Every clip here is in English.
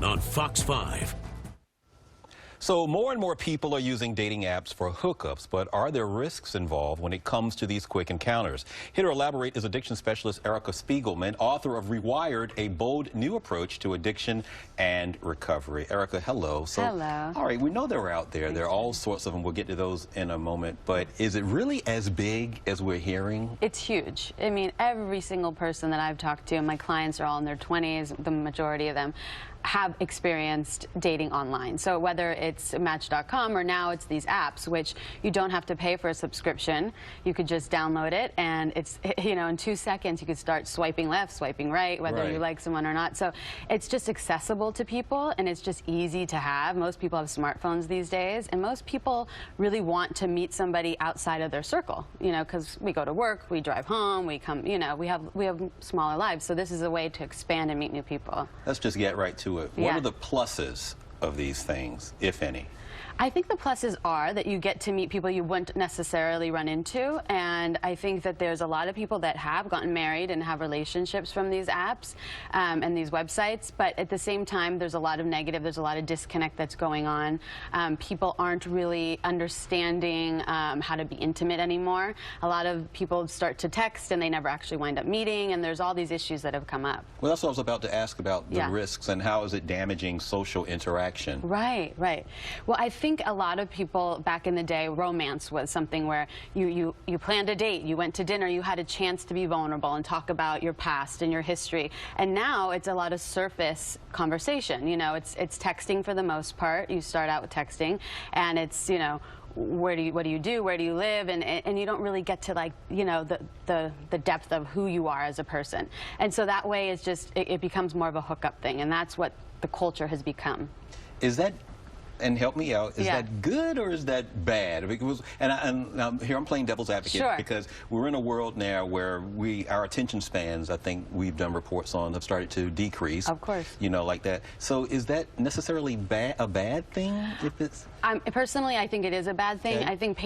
Spiegelman on Fox 5. So more and more people are using dating apps for hookups, but are there risks involved when it comes to these quick encounters? Here to elaborate is addiction specialist Erica Spiegelman, author of Rewired, a bold new approach to addiction and recovery. Erica, hello. Hello. All right, we know they're out there. There are all sorts of them. We'll get to those in a moment. But is it really as big as we're hearing? It's huge. I mean, every single person that I've talked to, my clients are all in their 20s, the majority of them, have experienced dating online. So whether it's Match.com or now it's these apps, which you don't have to pay for a subscription. You could just download it, and it's, you know, in 2 seconds you could start swiping left, swiping right, whether you like someone or not. So it's just accessible to people, and it's just easy to have. Most people have smartphones these days, and most people really want to meet somebody outside of their circle, you know, because we go to work, we drive home, we come, you know, we have smaller lives. So this is a way to expand and meet new people. Let's just get right to it. What are the pluses of these things, if any? I think the pluses are that you get to meet people you wouldn't necessarily run into, and I think that there's a lot of people that have gotten married and have relationships from these apps and these websites, but at the same time there's a lot of negative, there's a lot of disconnect that's going on. People aren't really understanding how to be intimate anymore. A lot of people start to text and they never actually wind up meeting, and there's all these issues that have come up. Well, that's what I was about to ask about, the risks and how is it damaging social interaction. Right, right. Well, I think a lot of people back in the day, romance was something where you planned a date, you went to dinner, you had a chance to be vulnerable and talk about your past and your history. And now it's a lot of surface conversation. You know, it's texting for the most part. You start out with texting, and it's, you know, what do you do, where do you live, and you don't really get to, like, you know, the depth of who you are as a person. And so that way it's just, it becomes more of a hookup thing, and that's what the culture has become. Is that, and help me out, is that good or is that bad? Because, and here I'm playing devil's advocate, because we're in a world now where our attention spans, I think we've done reports on, have started to decrease. Of course. You know, like that. So is that necessarily a bad thing? If it's personally, I think it is a bad thing. I think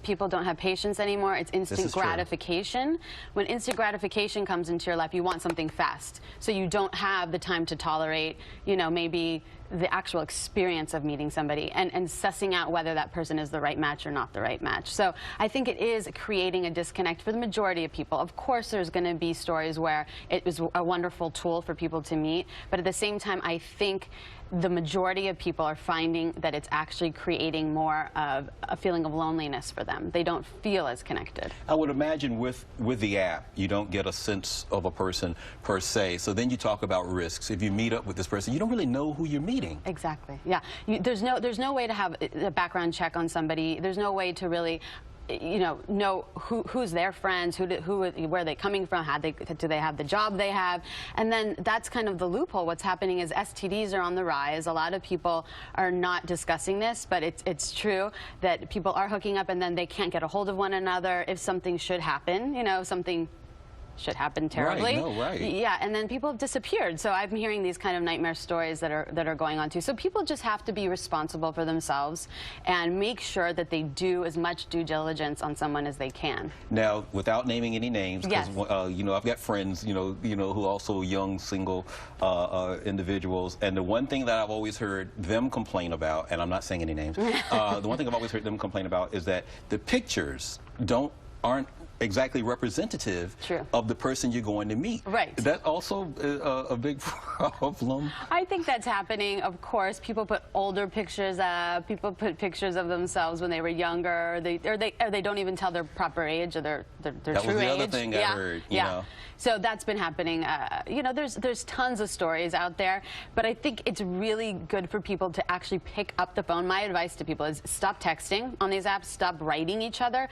people don't have patience anymore. It's instant gratification. When instant gratification comes into your life, you want something fast. So you don't have the time to tolerate, you know, maybe the actual experience of meeting somebody and sussing out whether that person is the right match or not the right match. So I think it is creating a disconnect for the majority of people. Of course, there's going to be stories where it was a wonderful tool for people to meet, but at the same time, I think the majority of people are finding that it's actually creating more of a feeling of loneliness for them. They don't feel as connected. I would imagine with the app, you don't get a sense of a person per se. So then you talk about risks. If you meet up with this person, you don't really know who you're meeting. Exactly. Yeah. There's no way to have a background check on somebody. There's no way to really, you know who's their friends, where are they coming from, do they have the job they have, and then that's kind of the loophole. What's happening is STDs are on the rise. A lot of people are not discussing this, but it's true that people are hooking up and then they can't get a hold of one another if something should happen, you know, something should happen terribly. Yeah, and then people have disappeared. So I'm hearing these kind of nightmare stories that are going on too. So people just have to be responsible for themselves and make sure that they do as much due diligence on someone as they can. Now, without naming any names, because you know, I've got friends, you know, who are also young single individuals, and the one thing that I've always heard them complain about, and I'm not saying any names, the one thing I've always heard them complain about is that the pictures aren't exactly representative of the person you're going to meet. Right. Is that also a big problem? I think that's happening. Of course, people put older pictures up. People put pictures of themselves when they were younger. Or they don't even tell their proper age or their true age. That was the other thing I heard. You know. So that's been happening. You know, there's tons of stories out there, but I think it's really good for people to actually pick up the phone. My advice to people is stop texting on these apps. Stop writing each other.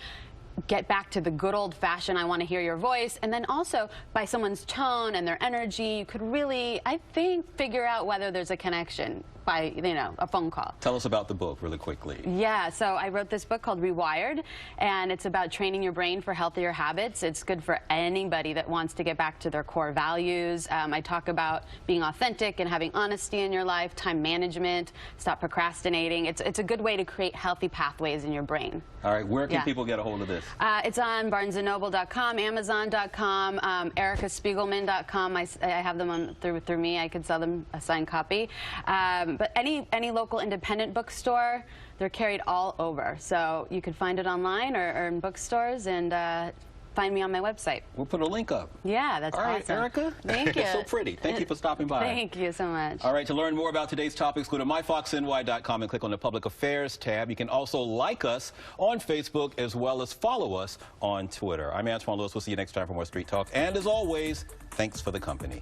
Get back to the good old-fashioned, I want to hear your voice, and then also by someone's tone and their energy, you could really, I think, figure out whether there's a connection by, you know, a phone call. Tell us about the book really quickly. Yeah, so I wrote this book called Rewired, and it's about training your brain for healthier habits. It's good for anybody that wants to get back to their core values. I talk about being authentic and having honesty in your life, time management, stop procrastinating. It's a good way to create healthy pathways in your brain. All right, where can people get a hold of this? It's on BarnesandNoble.com, Amazon.com, EricaSpiegelman.com. I have them on through me. I could sell them a signed copy. But any local independent bookstore, they're carried all over. So you could find it online or in bookstores, and find me on my website. We'll put a link up. Yeah, that's awesome. All right, Erica. Thank you. So pretty. Thank you for stopping by. Thank you so much. All right, to learn more about today's topics, go to myfoxny.com and click on the Public Affairs tab. You can also like us on Facebook as well as follow us on Twitter. I'm Antoine Lewis. We'll see you next time for more Street Talk. And as always, thanks for the company.